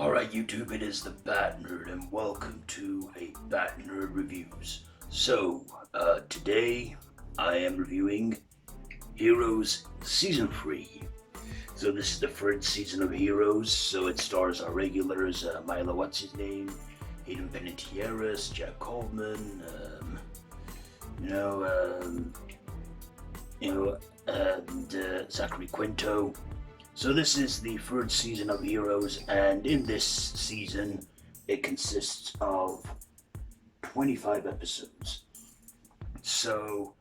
Alright, YouTube, it is the Bat Nerd, and welcome to a Bat Nerd Reviews. Today I am reviewing Heroes Season 3. So, this is the third season of Heroes, so it stars our regulars, Milo, what's his name? Hayden Panettiere, Jack Coleman, and Zachary Quinto. So this is the third season of Heroes, and in this season, it consists of 25 episodes. So,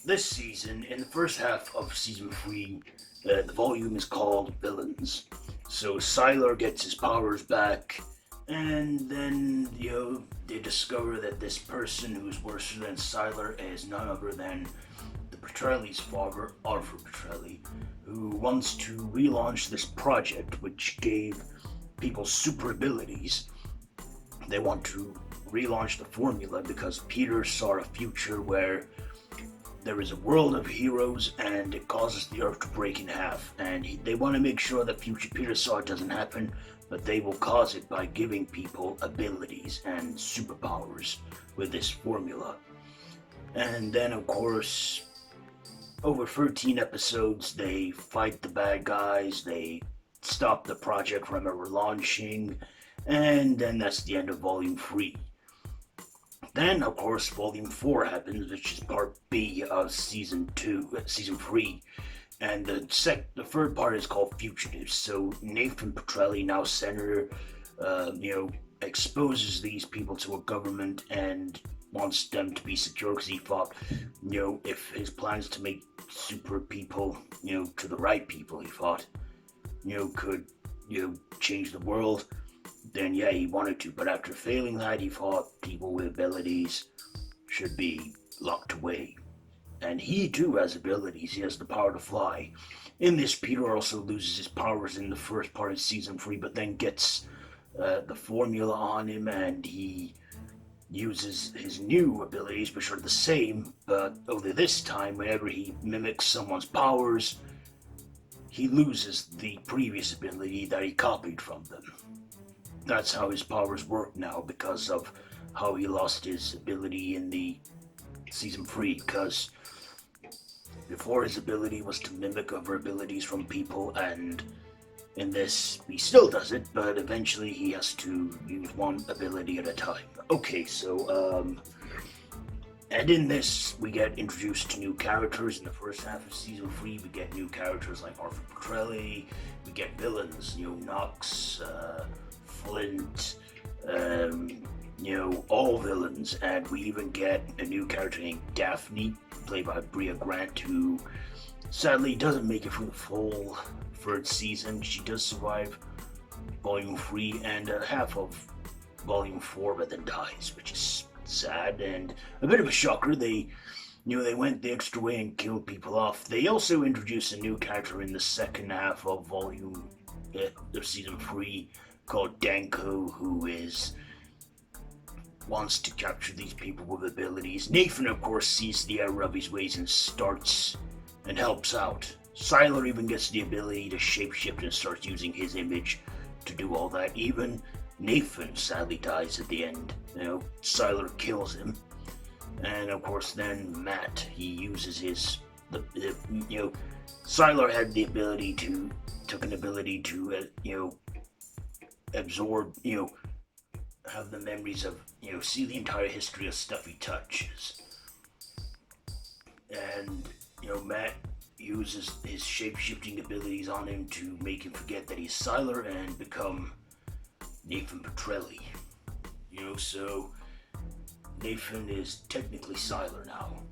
this season, in the first half of Season 3, the volume is called Villains. So Sylar gets his powers back, and then, they discover that this person who's worse than Sylar is none other than Petrelli's father, Arthur Petrelli, who wants to relaunch this project which gave people super abilities. They want to relaunch the formula because Peter saw a future where there is a world of heroes and it causes the earth to break in half, and they want to make sure that future Peter saw it doesn't happen, but they will cause it by giving people abilities and superpowers with this formula. And then, of course, over 13 episodes, they fight the bad guys, they stop the project from ever launching, and then that's the end of Volume 3. Then, of course, Volume 4 happens, which is Part B of Season 3, and the third part is called Fugitives. So Nathan Petrelli, now Senator, exposes these people to a government and wants them to be secure because he thought, if his plans to make super people, to the right people, he thought, could, change the world, then yeah, he wanted to. But after failing that, he thought people with abilities should be locked away. And he too has abilities. He has the power to fly. In this, Peter also loses his powers in the first part of Season 3, but then gets the formula on him, and he uses his new abilities, which are the same, but only this time, whenever he mimics someone's powers, he loses the previous ability that he copied from them. That's how his powers work now, because of how he lost his ability in the Season 3, because before his ability was to mimic other abilities from people, and in this, he still does it, but eventually he has to use one ability at a time. Okay, and in this, we get introduced to new characters. In the first half of Season 3, we get new characters like Arthur Petrelli, we get villains, Knox, Flint, all villains, and we even get a new character named Daphne, played by Bria Grant, who sadly doesn't make it through the full third season. She does survive Volume 3 and half of Volume 4, but then dies, which is sad and a bit of a shocker. They went the extra way and killed people off. They also introduced a new character in the second half of Season 3 called Danko, who wants to capture these people with abilities. Nathan, of course, sees the error of his ways and starts and helps out. Sylar even gets the ability to shapeshift and starts using his image to do all that. Even Nathan sadly dies at the end. Sylar kills him. And of course then Matt, he uses Sylar had the ability to, absorb, have the memories of, see the entire history of stuff he touches. And, Matt uses his shape-shifting abilities on him to make him forget that he's Sylar and become Nathan Petrelli. So Nathan is technically Sylar now.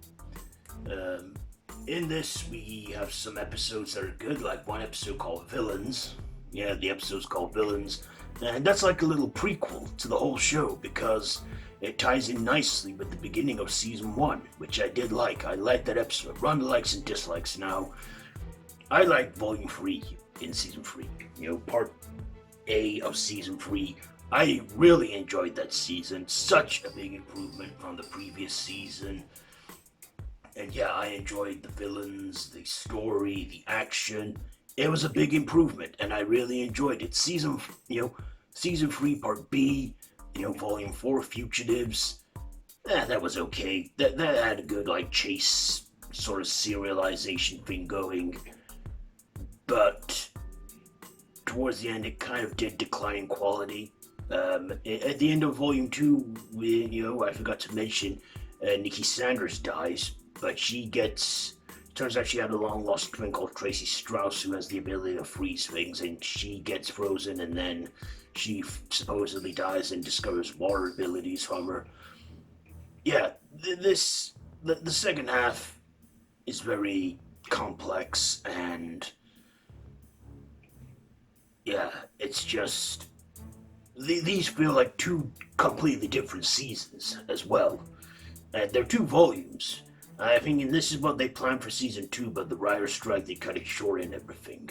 In this, we have some episodes that are good, like one episode called Villains. Yeah, the episode's called Villains. And that's like a little prequel to the whole show because it ties in nicely with the beginning of Season 1, which I did like. I liked that episode. Run the likes and dislikes now. I liked Volume 3 in Season 3. Part A of Season 3. I really enjoyed that season. Such a big improvement from the previous season. And yeah, I enjoyed the villains, the story, the action. it was a big improvement, and I really enjoyed it. Season 3, Part B, Volume 4, Fugitives. That was okay. That had a good like chase sort of serialization thing going, but towards the end, it kind of did decline in quality. At the end of Volume 2, I forgot to mention, Nikki Sanders dies, but she gets. Turns out she had a long lost twin called Tracy Strauss who has the ability to freeze things, and she gets frozen, and then she supposedly dies and discovers water abilities from her. Yeah, the second half is very complex, and yeah, it's just these feel like two completely different seasons as well. And they're two volumes. I think and this is what they planned for season 2, but the writer's strike, they cut it short and everything.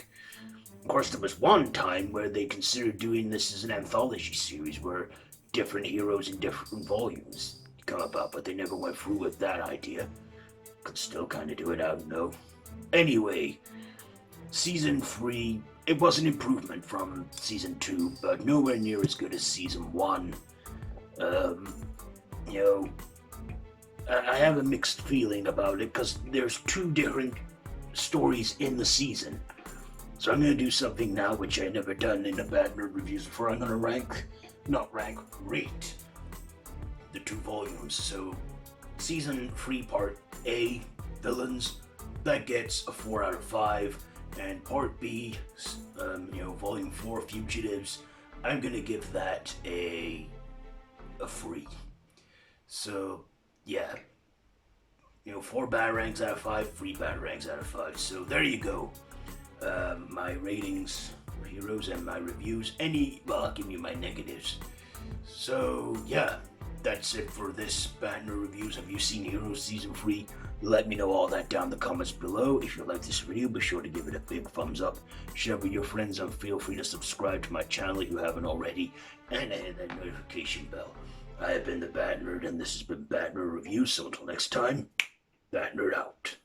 Of course, there was one time where they considered doing this as an anthology series where different heroes in different volumes come about, but they never went through with that idea. Could still kind of do it, I don't know. Anyway, season 3, it was an improvement from season 2, but nowhere near as good as season 1. Um, you know, I have a mixed feeling about it because there's two different stories in the season. So I'm going to do something now which I never done in the Bad Nerd reviews before. I'm going to rate the two volumes. So season 3 part A, Villains, that gets a 4 out of 5. And part B, volume 4, Fugitives, I'm going to give that a 3. So yeah, 4 batarangs out of 5, 3 batarangs out of 5. So there you go. My ratings for heroes and my reviews. I'll give you my negatives. So yeah, that's it for this Banner Reviews. Have you seen Heroes Season 3? Let me know all that down in the comments below. If you like this video, be sure to give it a big thumbs up. Share with your friends and feel free to subscribe to my channel if you haven't already. And hit that notification bell. I have been the Bat Nerd, and this has been Bat Nerd Reviews. So until next time, Bat Nerd out.